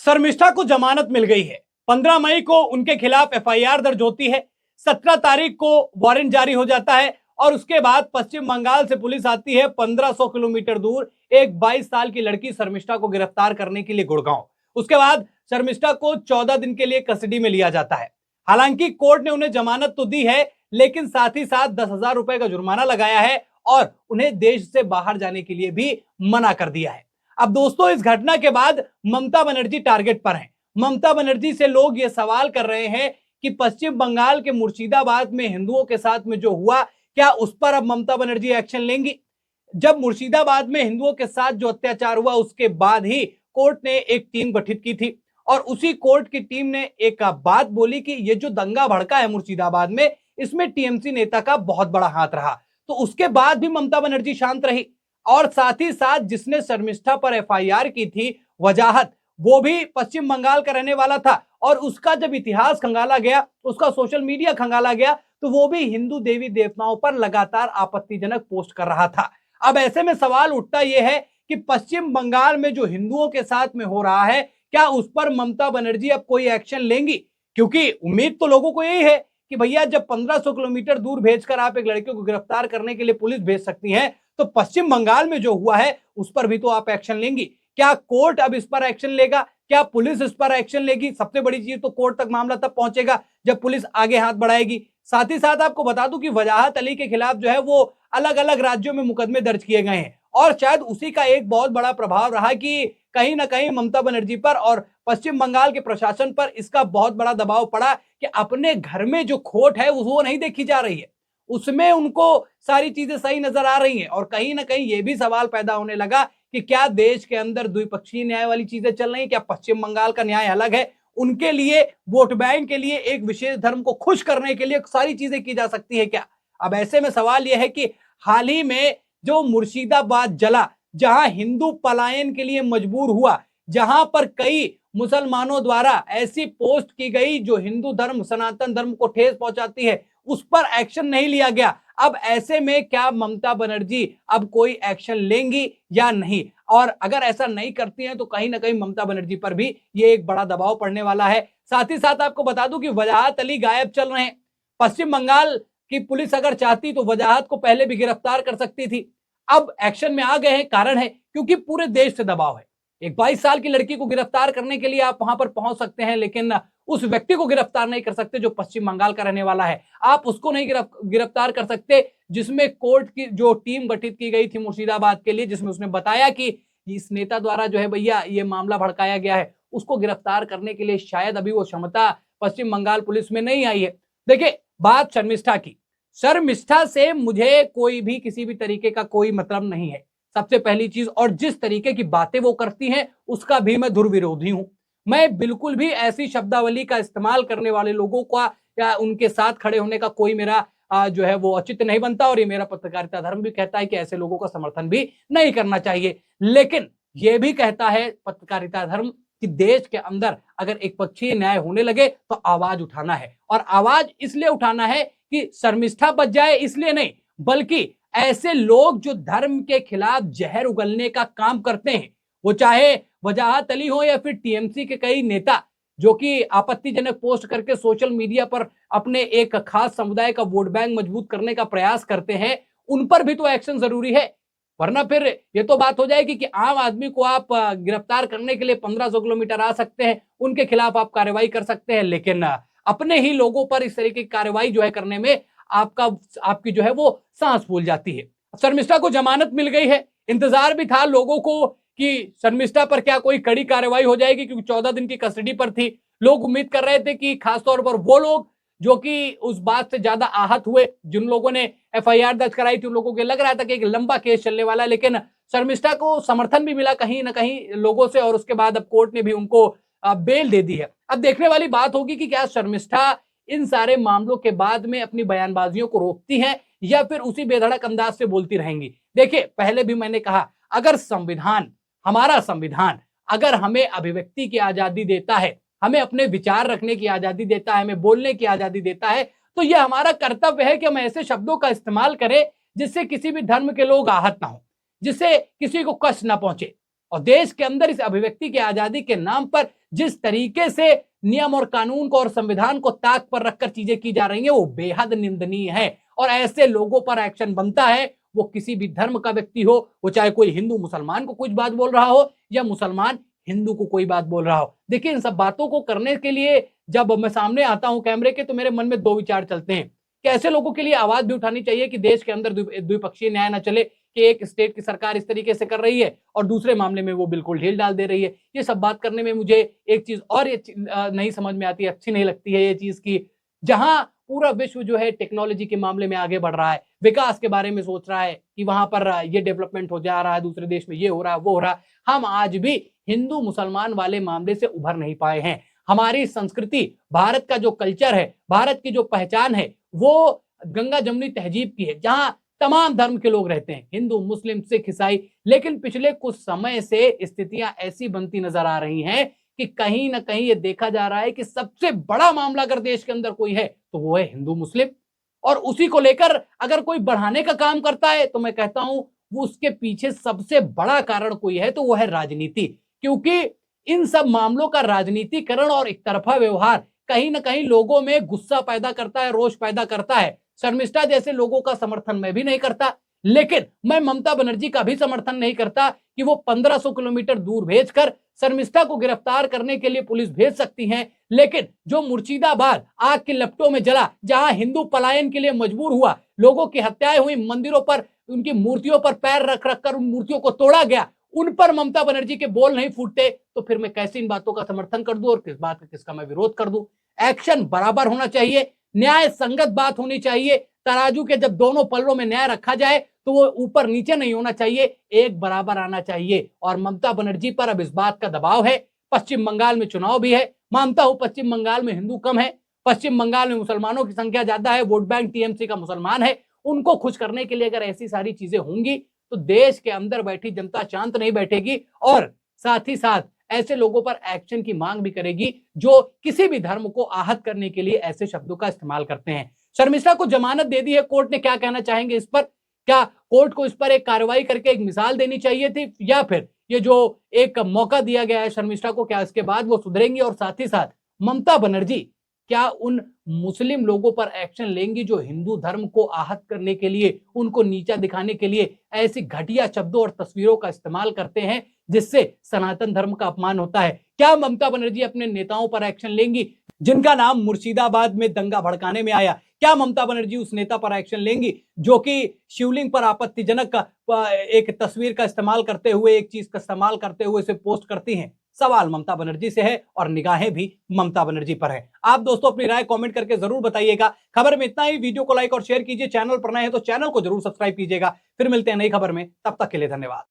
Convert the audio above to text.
शर्मिष्ठा को जमानत मिल गई है। 15 मई को उनके खिलाफ एफआईआर दर्ज होती है। 17 तारीख को वारंट जारी हो जाता है और उसके बाद पश्चिम बंगाल से पुलिस आती है 1500 किलोमीटर दूर एक 22 साल की लड़की शर्मिष्ठा को गिरफ्तार करने के लिए गुड़गांव। उसके बाद शर्मिष्ठा को 14 दिन के लिए कस्टडी में लिया जाता है। हालांकि कोर्ट ने उन्हें जमानत तो दी है, लेकिन साथ ही साथ 10,000 रुपए का जुर्माना लगाया है और उन्हें देश से बाहर जाने के लिए भी मना कर दिया है। अब दोस्तों, इस घटना के बाद ममता बनर्जी टारगेट पर हैं। ममता बनर्जी से लोग ये सवाल कर रहे हैं कि पश्चिम बंगाल के मुर्शिदाबाद में हिंदुओं के साथ में जो हुआ, क्या उस पर अब ममता बनर्जी एक्शन लेंगी? जब मुर्शिदाबाद में हिंदुओं के साथ जो अत्याचार हुआ, उसके बाद ही कोर्ट ने एक टीम गठित की थी और उसी कोर्ट की टीम ने एक बात बोली कि ये जो दंगा भड़का है मुर्शिदाबाद में, इसमें टीएमसी नेता का बहुत बड़ा हाथ रहा। तो उसके बाद भी ममता बनर्जी शांत रही और साथ ही साथ जिसने शर्मिष्ठा पर एफआईआर की थी वजाहत, वो भी पश्चिम बंगाल का रहने वाला था और उसका जब इतिहास खंगाला गया, उसका सोशल मीडिया खंगाला गया, तो वो भी हिंदू देवी देवताओं पर लगातार आपत्तिजनक पोस्ट कर रहा था। अब ऐसे में सवाल उठता यह है कि पश्चिम बंगाल में जो हिंदुओं के साथ में हो रहा है, क्या उस पर ममता बनर्जी अब कोई एक्शन लेंगी? क्योंकि उम्मीद तो लोगों को यही है कि भैया, जब 1500 किलोमीटर दूर भेजकर आप एक लड़के को गिरफ्तार करने के लिए पुलिस भेज सकती हैं, तो पश्चिम बंगाल में जो हुआ है उस पर भी तो आप एक्शन लेंगी। क्या कोर्ट अब इस पर एक्शन लेगा? क्या पुलिस इस पर एक्शन लेगी? सबसे बड़ी चीज तो कोर्ट तक मामला तब पहुंचेगा जब पुलिस आगे हाथ बढ़ाएगी। साथ ही साथ आपको बता दूं कि वजाहत अली के खिलाफ जो है वो अलग अलग राज्यों में मुकदमे दर्ज किए गए हैं और शायद उसी का एक बहुत बड़ा प्रभाव रहा कि कहीं ना कहीं ममता बनर्जी पर और पश्चिम बंगाल के प्रशासन पर इसका बहुत बड़ा दबाव पड़ा कि अपने घर में जो खोट है वो नहीं देखी जा रही है, उसमें उनको सारी चीजें सही नजर आ रही हैं। और कहीं ना कहीं ये भी सवाल पैदा होने लगा कि क्या देश के अंदर द्विपक्षीय न्याय वाली चीजें चल रही हैं? क्या पश्चिम बंगाल का न्याय अलग है? उनके लिए, वोट बैंक के लिए, एक विशेष धर्म को खुश करने के लिए सारी चीजें की जा सकती है क्या? अब ऐसे में सवाल यह है कि हाल ही में जो मुर्शिदाबाद जला, जहां हिंदू पलायन के लिए मजबूर हुआ, जहां पर कई मुसलमानों द्वारा ऐसी पोस्ट की गई जो हिंदू धर्म, सनातन धर्म को ठेस पहुंचाती है, उस पर एक्शन नहीं लिया गया। अब ऐसे में क्या ममता बनर्जी अब कोई एक्शन लेंगी या नहीं? और अगर ऐसा नहीं करती हैं तो कहीं ना कहीं ममता बनर्जी पर भी ये एक बड़ा दबाव पड़ने वाला है। साथ ही साथ आपको बता दूं कि वजाहत अली गायब चल रहे हैं। पश्चिम बंगाल की पुलिस अगर चाहती तो वजाहत को पहले भी गिरफ्तार कर सकती थी। अब एक्शन में आ गए हैं, कारण है क्योंकि पूरे देश से दबाव है। एक 22 साल की लड़की को गिरफ्तार करने के लिए आप वहां पर पहुंच सकते हैं, लेकिन उस व्यक्ति को गिरफ्तार नहीं कर सकते जो पश्चिम बंगाल का रहने वाला है। आप उसको नहीं गिरफ्तार कर सकते जिसमें कोर्ट की जो टीम गठित की गई थी मुर्शिदाबाद के लिए, जिसमें उसने बताया कि इस नेता द्वारा जो है भैया ये मामला भड़काया गया है, उसको गिरफ्तार करने के लिए शायद अभी वो क्षमता पश्चिम बंगाल पुलिस में नहीं आई है। देखिए, बात शर्मिष्ठा की, शर्मिष्ठा से मुझे कोई भी किसी भी तरीके का कोई मतलब नहीं है, सबसे पहली चीज। और जिस तरीके की बातें वो करती हैं उसका भी मैं धुर विरोधी हूं। मैं बिल्कुल भी ऐसी शब्दावली का इस्तेमाल करने वाले लोगों का या उनके साथ खड़े होने का कोई मेरा जो है वो औचित्य नहीं बनता और ये मेरा पत्रकारिता धर्म भी कहता है कि ऐसे लोगों का समर्थन भी नहीं करना चाहिए। लेकिन ये भी कहता है पत्रकारिता धर्म कि देश के अंदर अगर एक पक्षीय न्याय होने लगे तो आवाज उठाना है, और आवाज इसलिए उठाना है कि शर्मिष्ठा बच जाए इसलिए नहीं, बल्कि ऐसे लोग जो धर्म के खिलाफ जहर उगलने का काम करते हैं, वो चाहे वजाहत अली हो या फिर टीएमसी के कई नेता जो कि आपत्तिजनक पोस्ट करके सोशल मीडिया पर अपने एक खास समुदाय का वोट बैंक मजबूत करने का प्रयास करते हैं, उन पर भी तो एक्शन जरूरी है। वरना फिर ये तो बात हो जाएगी कि आम आदमी को आप गिरफ्तार करने के लिए 1500 किलोमीटर आ सकते हैं, उनके खिलाफ आप कार्रवाई कर सकते हैं, लेकिन अपने ही लोगों पर इस तरीके की कार्रवाई जो है करने में आपकी जो है वो सांस फूल जाती है। शर्मिष्ठा को जमानत मिल गई है, इंतजार भी था लोगों को कि शर्मिष्ठा पर क्या कोई कड़ी कार्रवाई हो जाएगी, क्योंकि 14 दिन की कस्टडी पर थी। लोग उम्मीद कर रहे थे कि खासतौर पर वो लोग जो कि उस बात से ज्यादा आहत हुए, जिन लोगों ने एफआईआर दर्ज कराई थी, उन लोगों को लग रहा था कि एक लंबा केस चलने वाला है, लेकिन शर्मिष्ठा को समर्थन भी मिला कहीं ना कहीं लोगों से और उसके बाद अब कोर्ट ने भी उनको बेल दे दी है। अब देखने वाली बात होगी कि क्या शर्मिष्ठा इन सारे मामलों के बाद में अपनी बयानबाजियों को रोकती हैं या फिर उसी बेधड़क अंदाज से बोलती रहेंगी। देखिए, पहले भी मैंने कहा, अगर संविधान, हमारा संविधान अगर हमें अभिव्यक्ति की आजादी देता है, हमें अपने विचार रखने की आजादी देता है, हमें बोलने की आजादी देता है, तो यह हमारा कर्तव्य है कि हम ऐसे शब्दों का इस्तेमाल करें जिससे किसी भी धर्म के लोग आहत ना हो, जिससे किसी को कष्ट ना पहुंचे। और देश के अंदर इस अभिव्यक्ति की आजादी के नाम पर जिस तरीके से नियम और कानून को और संविधान को ताक पर रखकर चीजें की जा रही हैं वो बेहद निंदनीय है और ऐसे लोगों पर एक्शन बनता है। वो किसी भी धर्म का व्यक्ति हो, वो चाहे कोई हिंदू मुसलमान को कुछ बात बोल रहा हो या मुसलमान हिंदू को कोई बात बोल रहा हो। देखिए, इन सब बातों को करने के लिए जब मैं सामने आता हूं कैमरे के, तो मेरे मन में दो विचार चलते हैं कि ऐसे लोगों के लिए आवाज भी उठानी चाहिए कि देश के अंदर द्विपक्षीय न्याय ना चले, कि एक स्टेट की सरकार इस तरीके से कर रही है और दूसरे मामले में वो बिल्कुल ढील डाल दे रही है। ये सब बात करने में मुझे एक चीज और नहीं समझ में आती, अच्छी नहीं लगती है ये चीज की, जहां पूरा विश्व जो है टेक्नोलॉजी के मामले में आगे बढ़ रहा है, विकास के बारे में सोच रहा है कि वहां पर ये डेवलपमेंट हो जा रहा है, दूसरे देश में ये हो रहा है, वो हो रहा है, हम आज भी हिंदू मुसलमान वाले मामले से उभर नहीं पाए हैं। हमारी संस्कृति, भारत का जो कल्चर है, भारत की जो पहचान है, वो गंगा जमुनी तहजीब की है, जहां तमाम धर्म के लोग रहते हैं, हिंदू, मुस्लिम, सिख, ईसाई। लेकिन पिछले कुछ समय से स्थितियां ऐसी बनती नजर आ रही हैं कि कहीं ना कहीं ये देखा जा रहा है कि सबसे बड़ा मामला अगर देश के अंदर कोई है तो वो है हिंदू मुस्लिम, और उसी को लेकर अगर कोई बढ़ाने का काम करता है तो मैं कहता हूं वो उसके पीछे सबसे बड़ा कारण कोई है तो वो है राजनीति। क्योंकि इन सब मामलों का राजनीतिकरण और एक तरफा व्यवहार कहीं ना कहीं लोगों में गुस्सा पैदा करता है, रोष पैदा करता है। शर्मिष्ठा जैसे लोगों का समर्थन मैं भी नहीं करता, लेकिन मैं ममता बनर्जी का भी समर्थन नहीं करता कि वो 1500 किलोमीटर दूर भेजकर शर्मिष्ठा को गिरफ्तार करने के लिए पुलिस भेज सकती हैं, लेकिन जो मुर्शिदाबाद आग के लपटों में जला, जहां हिंदू पलायन के लिए मजबूर हुआ, लोगों की हत्याएं हुई, मंदिरों पर उनकी मूर्तियों पर पैर रख रख कर उन मूर्तियों को तोड़ा गया, उन पर ममता बनर्जी के बोल नहीं फूटते, तो फिर मैं कैसे इन बातों का समर्थन कर दूं और किस बात का किसका मैं विरोध कर दूं। एक्शन बराबर होना चाहिए, न्याय संगत बात होनी चाहिए। तराजू के जब दोनों पल्लों में न्याय रखा जाए तो वो ऊपर नीचे नहीं होना चाहिए, एक बराबर आना चाहिए। और ममता बनर्जी पर अब इस बात का दबाव है, पश्चिम बंगाल में चुनाव भी है, मानता हूं पश्चिम बंगाल में हिंदू कम है, पश्चिम बंगाल में मुसलमानों की संख्या ज्यादा है, वोट बैंक टीएमसी का मुसलमान है, उनको खुश करने के लिए अगर ऐसी सारी चीजें होंगी तो देश के अंदर बैठी जनता शांत नहीं बैठेगी और साथ ही साथ ऐसे लोगों पर एक्शन की मांग भी करेगी जो किसी भी धर्म को आहत करने के लिए ऐसे शब्दों का इस्तेमाल करते हैं। शर्मिष्ठा को जमानत दे दी है कोर्ट ने, क्या कहना चाहेंगे इस पर? क्या कोर्ट को इस पर एक कार्रवाई करके एक मिसाल देनी चाहिए थी, या फिर ये जो एक मौका दिया गया है शर्मिष्ठा को, क्या इसके बाद वो सुधरेंगी? और साथ ही साथ ममता बनर्जी क्या उन मुस्लिम लोगों पर एक्शन लेंगी जो हिंदू धर्म को आहत करने के लिए, उनको नीचा दिखाने के लिए ऐसी घटिया शब्दों और तस्वीरों का इस्तेमाल करते हैं जिससे सनातन धर्म का अपमान होता है? क्या ममता बनर्जी अपने नेताओं पर एक्शन लेंगी जिनका नाम मुर्शिदाबाद में दंगा भड़काने में आया? क्या ममता बनर्जी उस नेता पर एक्शन लेंगी जो कि शिवलिंग पर आपत्तिजनक एक तस्वीर का इस्तेमाल करते हुए, एक चीज का इस्तेमाल करते हुए इसे पोस्ट करती हैं? सवाल ममता बनर्जी से है और निगाहें भी ममता बनर्जी पर है। आप दोस्तों अपनी राय कमेंट करके जरूर बताइएगा। खबर में इतना ही, वीडियो को लाइक और शेयर कीजिए, चैनल पर नए हैं तो चैनल को जरूर सब्सक्राइब कीजिएगा। फिर मिलते हैं नई खबर में, तब तक के लिए धन्यवाद।